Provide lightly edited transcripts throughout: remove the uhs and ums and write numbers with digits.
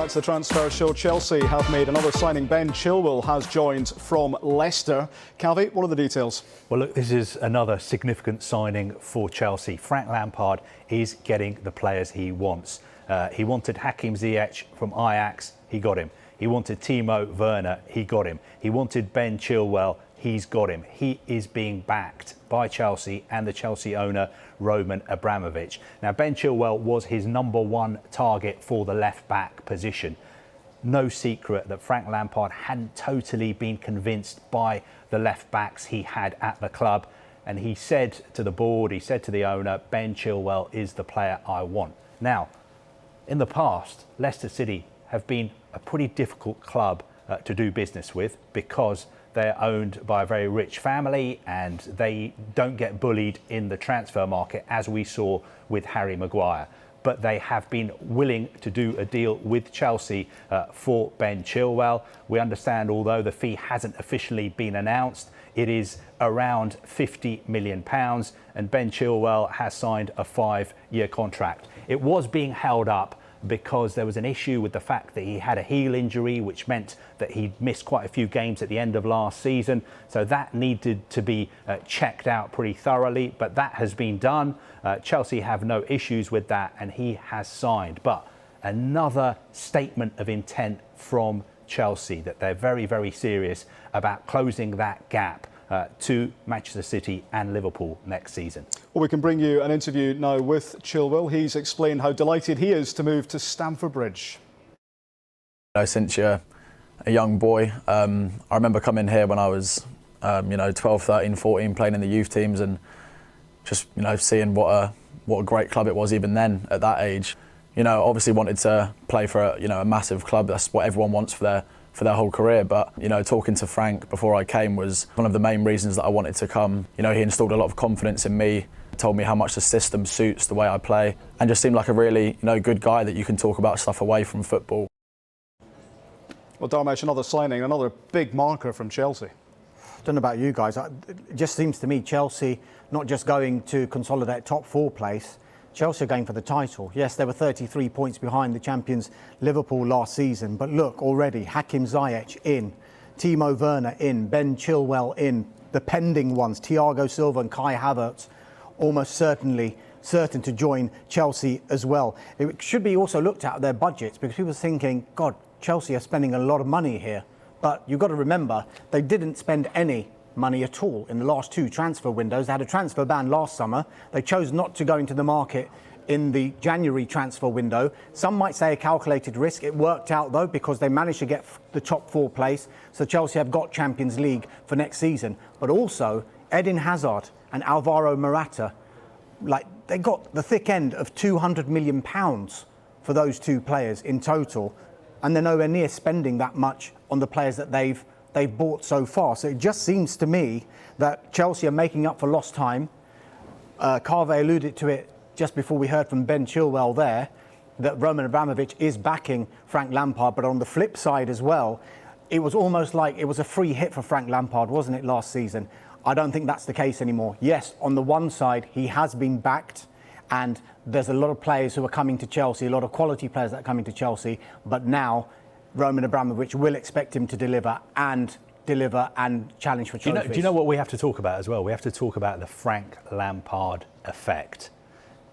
back to the transfer show. Chelsea have made another signing. Ben Chilwell has joined from Leicester. Calvi, what are the details? Well, look, this is another significant signing for Chelsea. Frank Lampard is getting the players he wants. He wanted Hakim Ziyech from Ajax, he got him. He wanted Timo Werner, he got him. He wanted Ben Chilwell, he's got him. He is being backed by Chelsea and the Chelsea owner, Roman Abramovich. Now, Ben Chilwell was his #1 target for the left-back position. No secret that Frank Lampard hadn't totally been convinced by the left-backs he had at the club. And he said to the board, he said to the owner, Ben Chilwell is the player I want. Now, in the past, Leicester City have been a pretty difficult club to do business with because they're owned by a very rich family and they don't get bullied in the transfer market, as we saw with Harry Maguire. But they have been willing to do a deal with Chelsea for Ben Chilwell. We understand, although the fee hasn't officially been announced, it is around £50 million, and Ben Chilwell has signed a 5-year contract. It was being held up because there was an issue with the fact that he had a heel injury, which meant that he missed quite a few games at the end of last season. So that needed to be checked out pretty thoroughly, but that has been done. Chelsea have no issues with that, and he has signed. But another statement of intent from Chelsea that they're very, very serious about closing that gap to Manchester City and Liverpool next season. Well, we can bring you an interview now with Chilwell. He's explained how delighted he is to move to Stamford Bridge. Since you're a young boy, I remember coming here when I was 12, 13, 14, playing in the youth teams, and just seeing what a great club it was even then at that age. Obviously wanted to play for a massive club. That's what everyone wants for their whole career. But talking to Frank before I came was one of the main reasons that I wanted to come. He installed a lot of confidence in me, told me how much the system suits the way I play, and just seemed like a really good guy that you can talk about stuff away from football. Well, Dharmesh, another signing, another big marker from Chelsea. I don't know about you guys. It just seems to me Chelsea not just going to consolidate top 4 place. Chelsea are going for the title. Yes, they were 33 points behind the champions Liverpool last season, but look, already Hakim Ziyech in, Timo Werner in, Ben Chilwell in, the pending ones, Thiago Silva and Kai Havertz, almost certain to join Chelsea as well. It should be also looked at their budgets, because people are thinking, God, Chelsea are spending a lot of money here. But you've got to remember, they didn't spend any money at all in the last 2 transfer windows. They had a transfer ban last summer. They chose not to go into the market in the January transfer window. Some might say a calculated risk. It worked out though, because they managed to get the top 4 place. So Chelsea have got Champions League for next season. But also Eden Hazard and Alvaro Morata, they got the thick end of £200 million for those 2 players in total, and they're nowhere near spending that much on the players that they've bought so far. So it just seems to me that Chelsea are making up for lost time. Carve alluded to it just before we heard from Ben Chilwell there, that Roman Abramovich is backing Frank Lampard. But on the flip side as well, it was almost like it was a free hit for Frank Lampard, wasn't it, last season? I don't think that's the case anymore. Yes, on the one side, he has been backed, and there's a lot of players who are coming to Chelsea, a lot of quality players that are coming to Chelsea, but now Roman Abramovich will expect him to deliver and challenge for trophies. Do you know what we have to talk about as well? We have to talk about the Frank Lampard effect,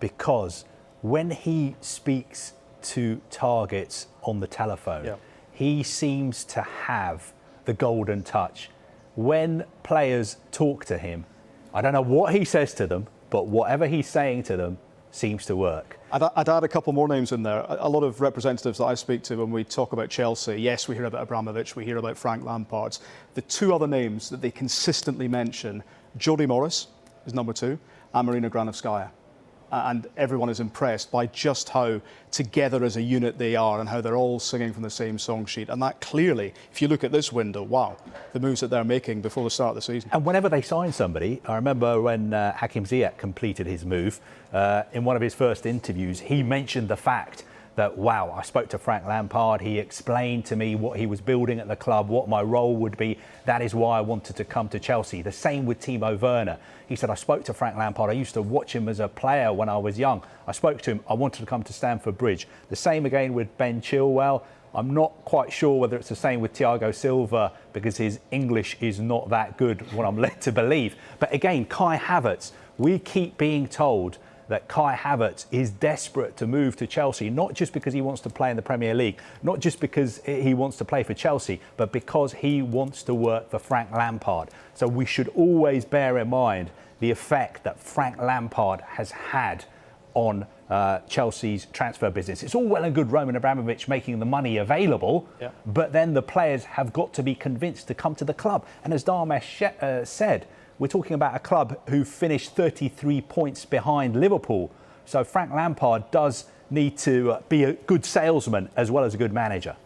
because when he speaks to targets on the telephone, he seems to have the golden touch. When players talk to him, I don't know what he says to them, but whatever he's saying to them seems to work. I'd add a couple more names in there. A lot of representatives that I speak to when we talk about Chelsea, yes, we hear about Abramovich, we hear about Frank Lampard. The 2 other names that they consistently mention, Jody Morris is #2, and Marina Granovskaya. And everyone is impressed by just how together as a unit they are, and how they're all singing from the same song sheet. And that clearly, if you look at this window, wow, the moves that they're making before the start of the season. And whenever they sign somebody, I remember when Hakim Ziyech completed his move, in one of his first interviews, he mentioned the fact that, wow, I spoke to Frank Lampard, he explained to me what he was building at the club, what my role would be. That is why I wanted to come to Chelsea. The same with Timo Werner. He said, I spoke to Frank Lampard, I used to watch him as a player when I was young. I spoke to him, I wanted to come to Stamford Bridge. The same again with Ben Chilwell. I'm not quite sure whether it's the same with Thiago Silva because his English is not that good, what I'm led to believe. But again, Kai Havertz, we keep being told that Kai Havertz is desperate to move to Chelsea, not just because he wants to play in the Premier League, not just because he wants to play for Chelsea, but because he wants to work for Frank Lampard. So we should always bear in mind the effect that Frank Lampard has had on Chelsea's transfer business. It's all well and good Roman Abramovich making the money available, but then the players have got to be convinced to come to the club. And as Dharmesh said, we're talking about a club who finished 33 points behind Liverpool. So Frank Lampard does need to be a good salesman as well as a good manager.